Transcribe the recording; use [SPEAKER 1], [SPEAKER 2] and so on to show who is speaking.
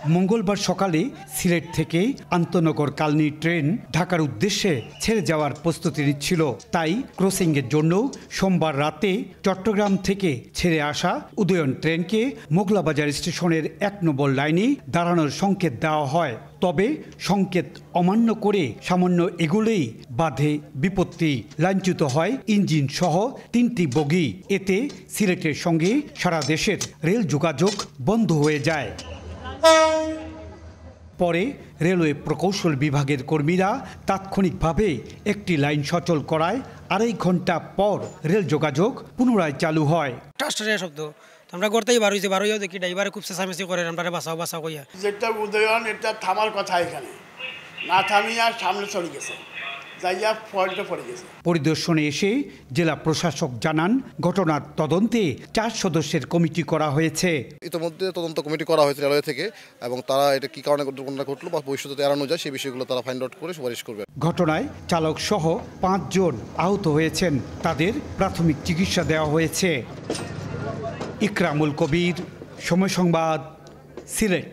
[SPEAKER 1] মঙ্গলবার সকালে সিলেট থেকে আন্তনগর কালনী ট্রেন ঢাকার উদ্দেশ্যে ছেড়ে যাওয়ার প্রস্তুতি নিচ্ছিল। তাই ক্রসিংয়ের জন্য সোমবার রাতে চট্টগ্রাম থেকে ছেড়ে আসা উদয়ন ট্রেনকে মোগলাবাজার স্টেশনের ১ নম্বর লাইনে দাঁড়ানোর সংকেত দেওয়া হয়। তবে সংকেত অমান্য করে সামান্য এগুলেই বাধে বিপত্তি। লাইনচ্যুত হয় ইঞ্জিন সহ ৩টি বগি। এতে সিলেটের সঙ্গে সারা দেশের রেল যোগাযোগ বন্ধ হয়ে যায়। পরে রেলওয়ে প্রকৌশল বিভাগের কর্মীরা তাৎক্ষণিকভাবে একটি লাইন সচল করায় ২.৫ ঘন্টা পর রেল যোগাযোগ পুনরায় চালু হয়।
[SPEAKER 2] শব্দ আমরা করতেই বারোইও দেখি ড্রাইভারে খুব চেঁচামেচি করে আমরা বাঁচাও কইয়া
[SPEAKER 3] যেটা উদয়ন এটা থামার কথা, এখানে না থামিয়া সামনে চলে গেছে, যাইয়া ফল্টে পড়ে গেছে।
[SPEAKER 1] পরিদর্শনে এসে জেলা প্রশাসক জানান, ঘটনার তদন্তে ৪ সদস্যের কমিটি করা হয়েছে।
[SPEAKER 4] ইতিমধ্যে তদন্ত কমিটি করা হয়েছে রেলওয়ে থেকে, এবং তারা এটা কি কারণে দুর্ঘটনা ঘটলো বা ভবিষ্যতে এড়ানো যায় সেই বিষয়গুলো তারা ফাইন্ড আউট করে সুপারিশ করবে।
[SPEAKER 1] ঘটনায় চালক সহ ৫ জন আহত হয়েছেন, তাদের প্রাথমিক চিকিৎসা দেওয়া হয়েছে। ইকরামুল কবির, সময় সংবাদ, সিলেট।